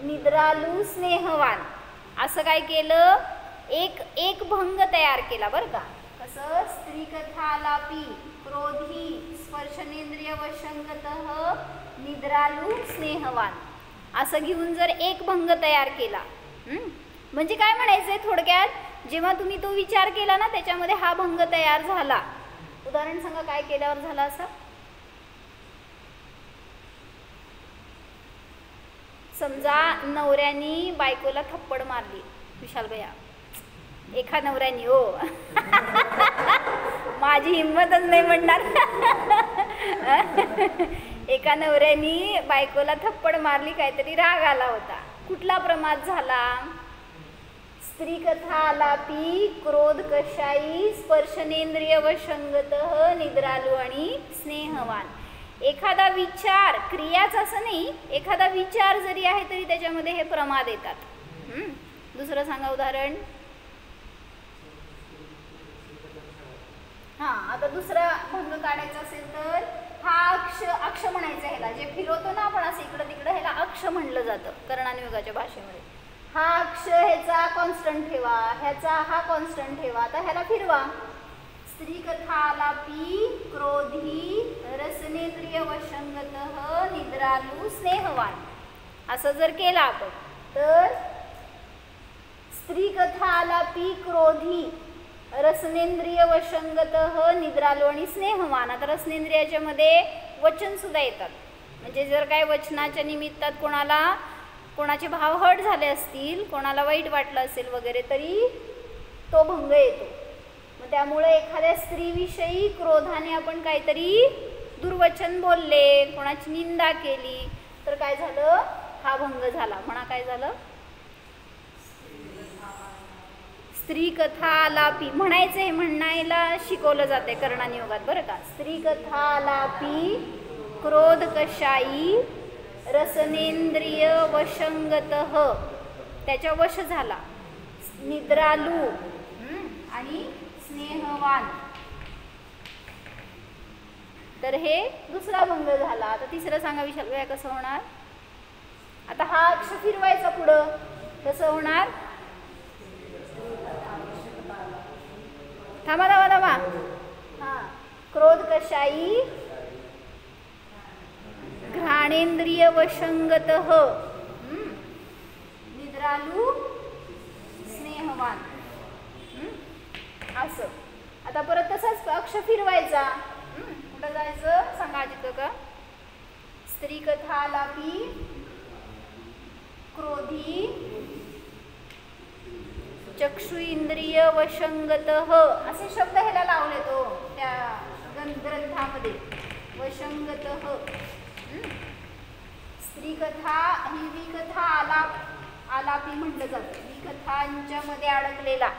निद्रालू, स्नेहवान. असं काय केलं? एक भंग तयार केला बरं का. कसं? स्त्री कथा आलापी, क्रोधी, स्पर्शनेंद्रिय वशंगत, निद्रालू, स्नेहवान. असं घेऊन जर एक भंग तयार केला, म्हणजे काय म्हणायचंय थोडक्यात? जेव्हा तुम्ही तो विचार केला ना, त्याच्यामध्ये हा भंग तयार झाला. उदाहरण सांगा, काय केल्यावर झाला असं? समजा नवऱ्यानी बायकोला थप्पड मारली. विशाल भैया, एका नवऱ्यानी हो. माझी हिंमतच नाही म्हणणार. एका नवऱ्यानी बायकोला थप्पड मारली, काहीतरी राग आला होता. कुठला प्रमाद झाला? स्त्री कथा आलापी, क्रोध कषायी, स्पर्शनेंद्रिय वशंगत, निद्रालू आणि स्नेहवान. एखादा विचार, क्रियाच असं नाही, एखादा विचार जरी आहे तरी त्याच्यामध्ये हे प्रमाद येतात. दुसरं सांगा उदाहरण. हां, आता दुसरा भंग काढायचा असेल तर हा अक्ष म्हणायचा. ह्याला जे फिरवतो ना आपण असं इकडं तिकडं, ह्याला अक्ष म्हणलं जातं कर्णानुयोगाच्या भाषेमध्ये. हा अक्ष, ह्याचा कॉन्स्टंट ठेवा, ह्याचा हा कॉन्स्टंट ठेवा. आता ह्याला फिरवा. स्त्री कथा आलापी, क्रोधी, रसनेंद्रिय वशंगत, निद्रालू, स्नेहवान. असं जर केलं आपण तर स्त्री कथा आलापी, क्रोधी, रसनेंद्रिय वशंगत, निद्रालू आणि स्नेहवान. आता रसनेंद्रियाच्या मध्ये वचन सुद्धा येतात. म्हणजे जर काय वचनाच्या निमित्तात कोणाचे भाव हट झाले असतील, कोणाला वाईट वाटलं असेल वगैरे, तरी तो भंग येतो. मग त्यामुळे एखाद्या स्त्रीविषयी क्रोधाने आपण काहीतरी दुर्वचन बोलले, कोणाची निंदा केली तर काय झालं, हा भंग झाला. म्हणा काय झालं, स्त्री कथा आलापी म्हणायचं, हे म्हणायला शिकवलं जाते कर्णानी योगात बरं का. स्त्री कथा आलापी क्रोध कशाई रसनेंद्रिय वशंगतः, त्याच्या वश झाला. निद्रालू आणि स्नेहवान, तर हे दुसरा भंग झाला. आता तिसरं सांगा विशाल कसं होणार. आता हा अक्ष फिरवायचा पुढं, कसं होणार, थांबा थांबा थांबा, हा क्रोध कशाई घ्राणेंद्रिय वशंगतः निद्रालू स्नेहवान, असं. आता परत तसाच अक्ष फिरवायचा, कुठं जायचं सांगा जिथं का. स्त्री कथा आलापी क्रोधी चक्षु इंद्रिय वशंगतः, असे शब्द ह्याला लावले तो त्या ग्रंथामध्ये. वशंगतः स्त्री कथा, ही विकथा आलापी म्हटलं जातं, विकथांच्या मध्ये अडकलेला.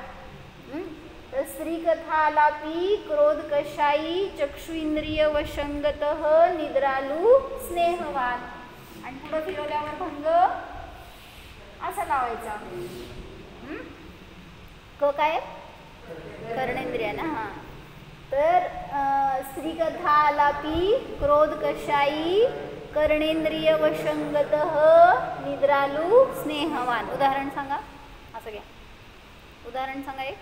तर स्त्री कथा आलापी क्रोध कशाई चक्षु इंद्रिय वशंगतः निद्रालू स्नेहवान, आणि पुढं फिरवल्यावर भंग असा लावायचा. काय कर्णेंद्रिय ना. हा तर स्त्री कथा आलापी क्रोध कशाई कर्णेंद्रिय वशंगतः निद्रालू स्नेहवान. उदाहरण सांगा, असं घ्या, उदाहरण सांगा एक.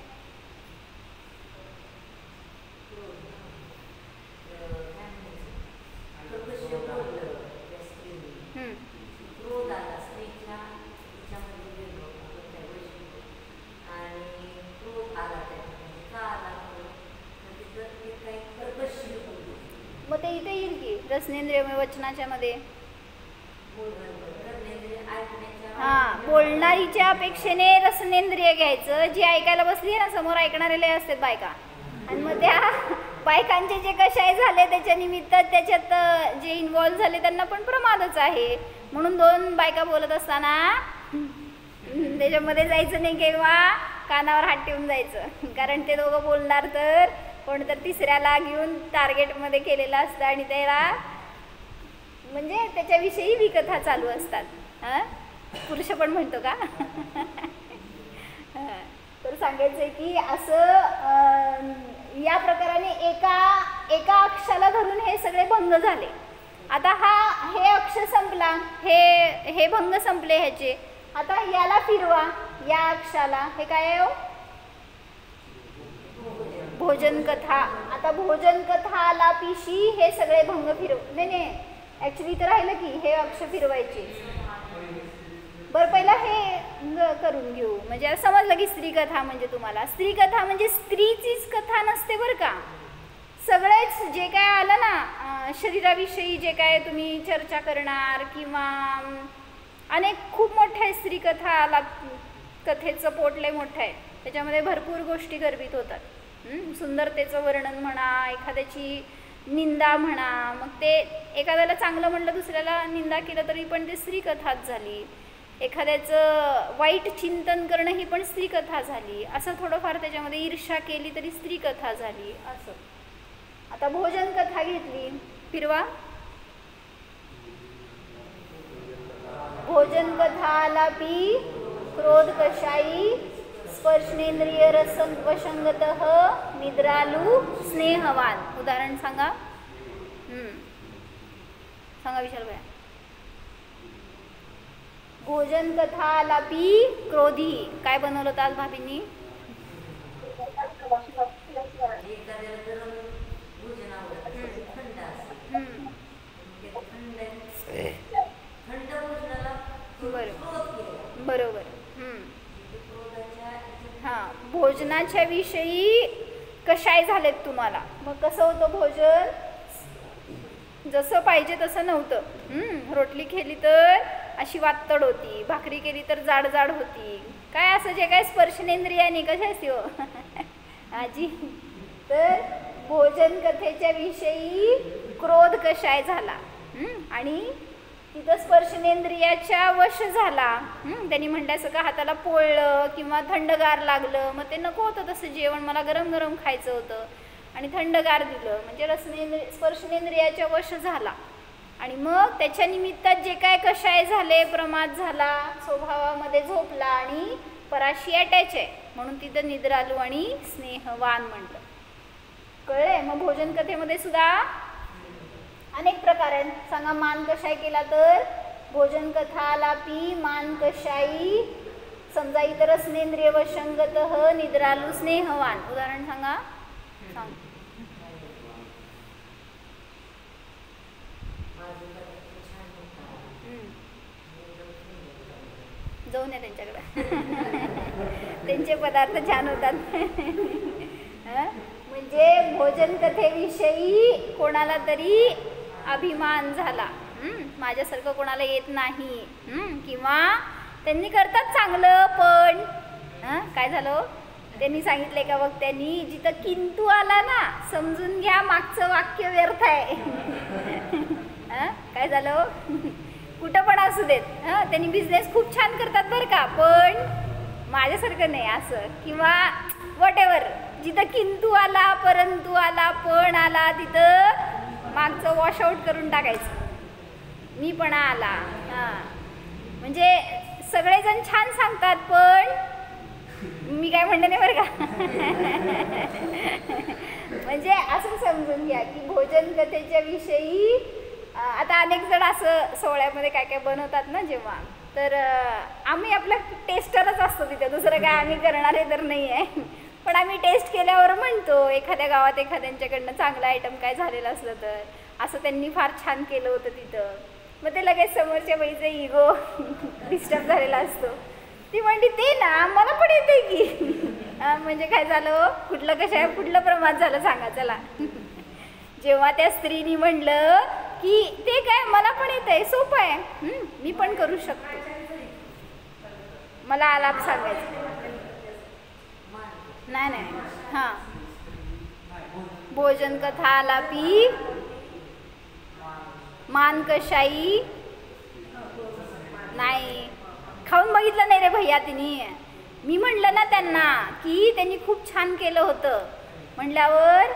मग ते इथे येईल की रसनेंद्रिय वचनाच्या मध्ये. हा, बोलणारीच्या अपेक्षेने रसनेंद्रिय घ्यायचं. जी ऐकायला बसली ना समोर, ऐकणारे लय असतात बायका, आणि मग त्या बायकांचे जे कशाय झाले त्याच्या निमित्त त्याच्यात जे इन्व्हॉल्व झाले त्यांना पण प्रमादच आहे. म्हणून दोन बायका बोलत असताना त्याच्यामध्ये जायचं नाही किंवा कानावर हात ठेवून जायचं, कारण ते दोघं बोलणार तर कोणतर तिसऱ्याला घेऊन टार्गेटमध्ये केलेलं असतं आणि त्याला म्हणजे त्याच्याविषयी विकथा चालू असतात. हां, पुरुष पण म्हणतो का. तर सांगायचं आहे की असं या प्रकाराने एका अक्षाला धरून हे सगळे भंग झाले. आता हे अक्ष संपला, हे भंग संपले ह्याचे. आता याला फिरवा, या अक्षाला. हे काय आहे, भोजन कथा. आता भोजन कथा आलापीशी हे सगळे भंग फिरव. नाही ऍक्च्युली तर राहिलं की हे अक्ष फिरवायचे. बरं, पहिला हे करून घेऊ, म्हणजे समजलं की स्त्री कथा म्हणजे तुम्हाला. स्त्री कथा म्हणजे स्त्रीचीच कथा नसते बरं का. सगळेच जे काय आलं ना शरीराविषयी, जे काय तुम्ही चर्चा करणार किंवा अनेक खूप मोठ्या स्त्री कथा आला, कथेचं पोट लय मोठं आहे, त्याच्यामध्ये भरपूर गोष्टी गर्भित होतात. सुंदरतेचं वर्णन म्हणा, एखाद्याची निंदा म्हणा, मग ते एखाद्याला चांगलं म्हणलं दुसऱ्याला निंदा केलं तरी पण ते स्त्री कथाच झाली. एखाद्याचं वाईट चिंतन करणं ही पण स्त्री कथा झाली. असं थोडंफार त्याच्यामध्ये ईर्ष्या केली तरी स्त्री कथा झाली असं. आता भोजन कथा घेतली, फिरवा. भोजन कथा आलापी क्रोध कशाई स्पर्शनेंद्रिय रसन वशंगतः निद्रालू स्नेहवान. उदाहरण सांगा. सांगा विशाल भैया. भोजन कथा आलापी क्रोधी. काय बनवलं होतं आज भाभींनी? बरोबर. हां, भोजनाच्या विषयी कशाय झालेत तुम्हाला. मग कसं होतं भोजन, जसं पाहिजे तसं नव्हतं. रोटली केली तर अशी वातड होती, भाकरी केली तर जाड जाड होती, काय असं जे काय स्पर्शनेंद्रियाने कशा असते हो आजी. तर भोजन कथेच्या विषयी क्रोध कशाय झाला आणि तिथं स्पर्शनेंद्रियाच्या वश झाला. त्यांनी म्हटलं असं का हाताला पोळलं किंवा थंडगार लागलं, मग ते नको होतं तसं जेवण, मला गरम गरम खायचं होतं आणि थंडगार दिलं म्हणजे स्पर्शनेंद्रियाच्या वश झाला. आणि मग त्याच्या निमित्तात जे काय कशाय झाले, प्रमाद झाला, स्वभावामध्ये झोपला आणि पराशी अटॅच आहे म्हणून तिथं निद्रालू आणि स्नेहवान म्हटलं. कळलंय. मग भोजन कथेमध्ये सुद्धा अनेक प्रकार आहेत. सांगा मान कशाई केला तर भोजन कथा लापी मान कशाई, समजा इतर स्नेंद्रिय वशंगत निद्रालू स्नेहवान. उदाहरण सांगा. सांग. जाऊन या त्यांच्याकडे त्यांचे पदार्थ छान होतात म्हणजे भोजन कथेविषयी कोणाला तरी अभिमान झाला, माझ्यासारखं कोणाला येत नाही, किंवा त्यांनी करतात चांगलं पण काय झालं, त्यांनी सांगितलंय का बघ, त्यांनी जिथं किंतु आला ना समजून घ्या मागचं वाक्य व्यर्थ आहे काय झालं कुठं पण असू देत, त्यांनी बिझनेस खूप छान करतात बरं का, पण माझ्यासारखं नाही असं, किंवा वॉट एव्हर, जिथं किंतु आला परंतु आला पण आला तिथं मागचं वॉशआउट करून टाकायचं, मी पण आला. म्हणजे सगळेजण छान सांगतात पण मी काय म्हणते नाही बरं का म्हणजे असं समजून घ्या की भोजन कथेच्या विषयी आता अनेक जण असं सोहळ्यामध्ये काय काय बनवतात ना जेव्हा, तर आम्ही आपला टेस्टरच असतो तिथे, दुसरं काय आम्ही करणारे तर नाही आहे, पण आम्ही टेस्ट केल्यावर म्हणतो एखाद्या गावात एखाद्यांच्याकडनं चांगलं आयटम काय झालेलं असलं तर असं त्यांनी फार छान केलं होतं तिथं, मग ते लगेच समोरच्या बाईचा इगो डिस्टर्ब झालेला असतो, ती म्हणते ते ना मला पण येते की म्हणजे काय झालं, कुठलं प्रमाद झालं सांगा चला जेव्हा त्या स्त्रीनी म्हणलं की ते काय मला पण येतंय, सोपं आहे, मी पण करू शकतो, मला आलाप सांगायचं नाही. हां, भोजन कथा आलापी मान कशाई नाही, खाऊन बघितलं नाही रे भैया तिने, मी म्हणलं ना त्यांना की त्यांनी खूप छान केलं होतं म्हणल्यावर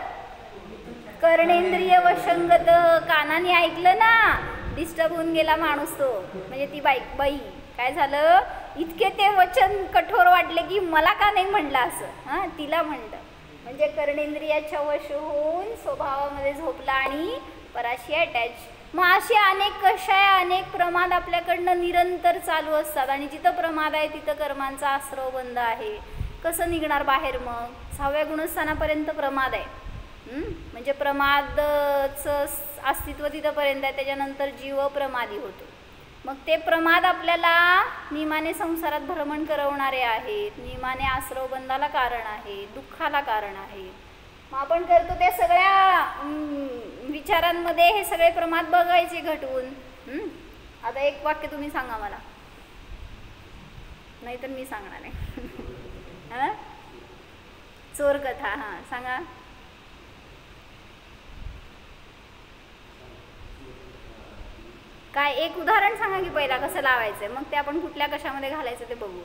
कर्णेंद्रिय वशंगत, कानाने ऐकलं ना, डिस्टर्ब होऊन गेला माणूस तो, म्हणजे ती बाई काय झालं, इतके ते वचन कठोर वाटले की मला का नाही म्हणलं असं, तिला म्हणलं, म्हणजे कर्णेंद्रियाच्या वश होऊन स्वभावामध्ये झोपला आणि पराशी अटॅच. मग असे अनेक कशाय अनेक प्रमाद आपल्याकडनं निरंतर चालू असतात आणि जिथं प्रमाद आहे तिथं कर्मांचा आश्रव बंद आहे, कसं निघणार बाहेर, मग 6व्या गुणस्थानापर्यंत प्रमाद आहे, म्हणजे प्रमादचं अस्तित्व तिथंपर्यंत आहे, त्याच्यानंतर जीव प्रमादी होतो, मग ते प्रमाद आपल्याला नियमाने संसारात भ्रमण करवणारे आहेत, नियमाने आश्रवबंधाला कारण आहे, दुःखाला कारण आहे, मग आपण करतो त्या सगळ्या विचारांमध्ये हे सगळे प्रमाद बघायचे घटवून. आता एक वाक्य तुम्ही सांगा मला, नाहीतर मी सांगणार आहे चोर कथा. हां सांगा. काय एक उदाहरण सांगा की पहिला कसं लावायचंय, मग ते आपण कुठल्या कशामध्ये घालायचं ते बघू.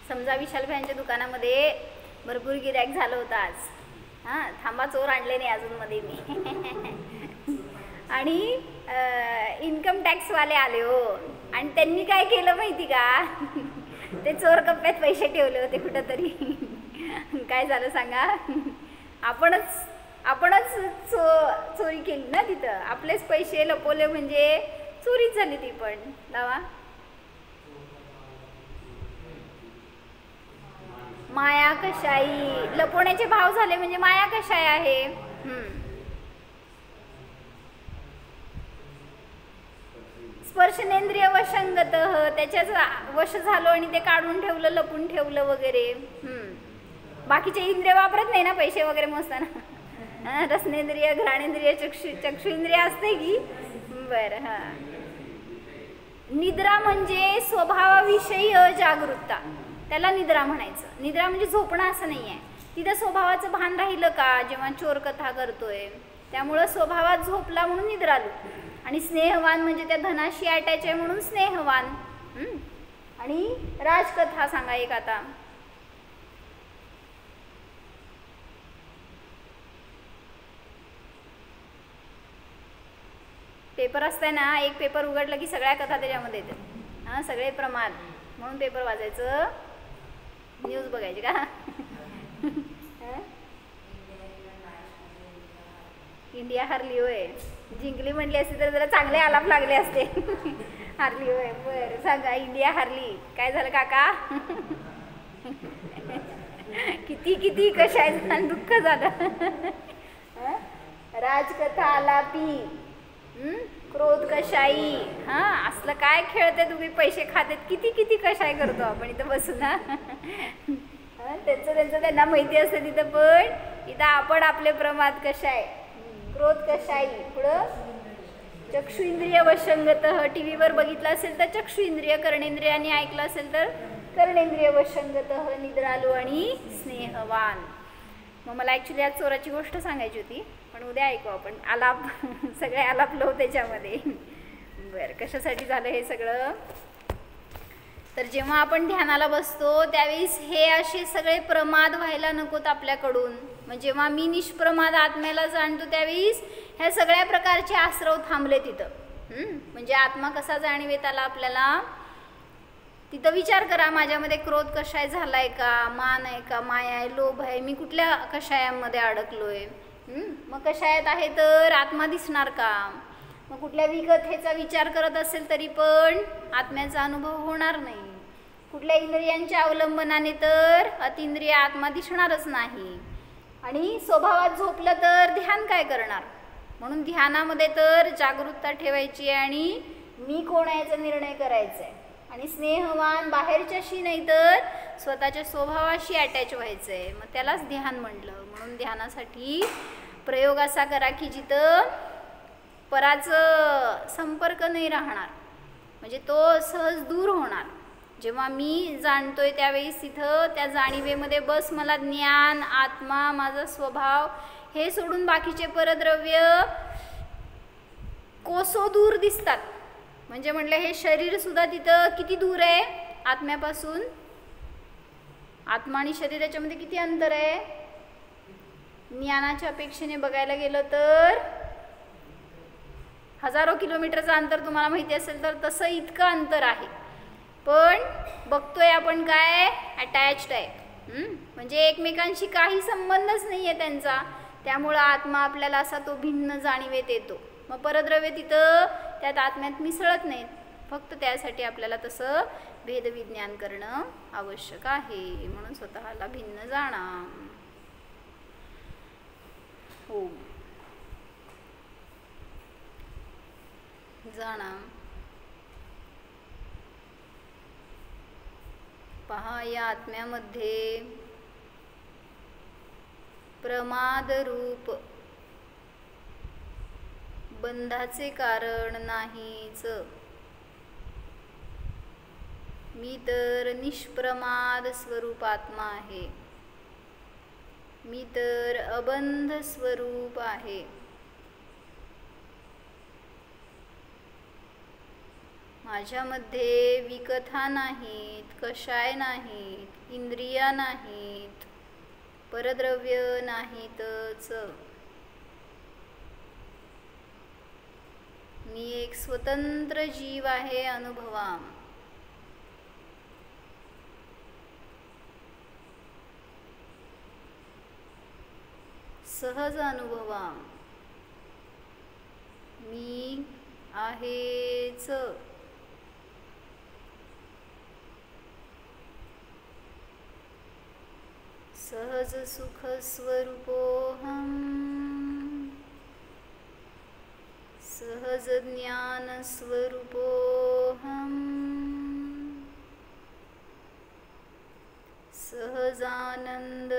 समजा विशाल भाईंच्या दुकानामध्ये भरपूर गिऱ्हाईक झालं होतं आज, थांबा चोर आणले नाही अजून मध्ये मी आणि इन्कम टॅक्सवाले आले हो, आणि त्यांनी काय केलं माहिती का, ते चोर कप्प्यात पैसे ठेवले होते कुठंतरी, काय झालं सांगा, आपणच चोरी केली ना तिथं, आपलेच पैसे लपवले म्हणजे चोरीच झाली ती पण. लावा. माया कशाई, लपवण्याचे भाव झाले म्हणजे माया कशाई आहे. स्पर्शनेंद्रिय वशंगत, त्याच्याच वश झालो आणि ते काढून ठेवलं, लपून ठेवलं वगैरे. बाकीचे इंद्रिय वापरत नाही ना पैसे वगैरे मोजताना, रसनेंद्रिय, घ्राणेंद्रिय, चक्षुइंद्रिय असते की. बरं. हां. निद्रा म्हणजे स्वभावाविषयी अजागरूकता, त्याला निद्रा म्हणायचं. निद्रा म्हणजे झोपणं असं नाही आहे. तिथं स्वभावाचं भान राहिलं का जेव्हा चोर कथा करतोय, त्यामुळं स्वभावात झोपला म्हणून निद्रालू. आणि स्नेहवान म्हणजे त्या धनाशी अटॅच आहे म्हणून स्नेहवान. आणि राजकथा सांगा एक आता. पेपर असताय ना, एक पेपर उघडलं की सगळ्या कथा त्याच्यामध्ये येतात. हां, सगळे प्रमाद म्हणून पेपर वाचायचं, न्यूज बघायची का. इंडिया हरली होय. जिंकली म्हटली असती तर जरा चांगले आलाप लागले असते. हारली होय. बरं सांगा, इंडिया हरली, काय झालं काका. किती किती कशाचं दुःख झालं. राजकथा आलापी, क्रोध कशाई. हां, असलं काय खेळते तुम्ही, पैसे खातेत, किती किती कशाय करतो आपण इथं बसून. त्यांचं त्यांना माहिती असतं तिथं, पण इथं आपण आपले प्रमाद कशाय, क्रोध कशाई. पुढं चक्षुइंद्रिय वशंगत, टी व्हीवर बघितलं असेल तर चक्षुइंद्रिय, कर्णेंद्रियाने ऐकलं असेल तर कर्णेंद्रिय वशंगत, निद्रालू आणि स्नेहवान. मग मला ॲक्च्युली आज चोराची गोष्ट सांगायची होती, पण उद्या ऐकू आपण. आलाप सगळे आलाप लो त्याच्यामध्ये. बरं, कशासाठी झालं हे सगळं, तर जेव्हा आपण ध्यानाला बसतो त्यावेळेस हे असे सगळे प्रमाद व्हायला नकोत आपल्याकडून. मग जेव्हा मी निष्प्रमाद आत्म्याला जाणतो त्यावेळेस ह्या सगळ्या प्रकारचे आश्रव थांबले तिथं. म्हणजे आत्मा कसा जाणवेत आला आपल्याला, तिथं विचार करा, माझ्यामध्ये क्रोध कशाय झालाय का, मान आहे का, माया आहे, लोभ आहे, मी कुठल्या कशायामध्ये अडकलोय. मग कशायात आहे तर आत्मा दिसणार का. मग कुठल्या विकथेचा विचार करत असेल तरी पण आत्म्याचा अनुभव होणार नाही. कुठल्या इंद्रियांच्या अवलंबनाने तर अतिंद्रिय आत्मा दिसणारच नाही. आणि स्वभावात झोपलं तर ध्यान काय करणार. म्हणून ध्यानामध्ये तर जागरूकता ठेवायची आणि मी कोण आहे याचा निर्णय करायचा आहे. आणि स्नेहवान बाहेरच्याशी नाही तर स्वतःच्या स्वभावाशी अटॅच व्हायचं आहे. मग त्यालाच ध्यान म्हटलं. म्हणून ध्यानासाठी प्रयोग असा करा की जिथं पराचं संपर्क नाही राहणार, म्हणजे तो सहज दूर होणार. जेव्हा मी जाणतोय त्यावेळेस तिथं त्या जाणीवेमध्ये बस, मला ज्ञान, आत्मा, माझा स्वभाव हे सोडून बाकीचे परद्रव्य कोसो दूर दिसतात. म्हणजे म्हटलं हे शरीरसुद्धा तिथं किती दूर आहे आत्म्यापासून. आत्मा आणि शरीराच्यामध्ये किती अंतर आहे. ज्ञानाच्या अपेक्षेने बघायला गेलं तर हजारो किलोमीटरचं अंतर तुम्हाला माहिती असेल तर तसं इतकं अंतर आहे. पण बघतोय आपण काय, अटॅच्ड आहे. म्हणजे एकमेकांशी काही संबंधच नाही आहे त्यांचा. त्यामुळं आत्मा आपल्याला असा तो भिन्न जाणीवेत येतो. मग परद्रव्य तिथं त्यात आत्म्यात मिसळत नाहीत. फक्त त्यासाठी आपल्याला तसं भेदविज्ञान करणं आवश्यक आहे. म्हणून स्वतःला भिन्न जाणा. हो, जाणा. पहा, या आत्म्यामध्ये प्रमादरूप बंधाचे कारण नाहीच. मी तर निष्प्रमाद स्वरूप आत्मा आहे. मी तर अबंध स्वरूप आहे. माझ्यामध्ये विकथा नाहीत, कषाय नाहीत, इंद्रिया नाहीत, परद्रव्य नाहीतच. मी एक स्वतंत्र जीव आहे. अनुभवा. सहज अनुभवा. मी आहेच. सहज सुख स्वरूपोहम. सहज ज्ञान स्वरूपोहम. सहजानंद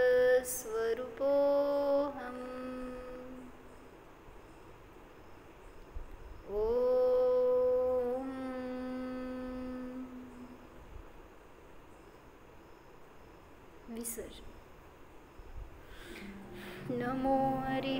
स्वरूपोहम. नमो हरी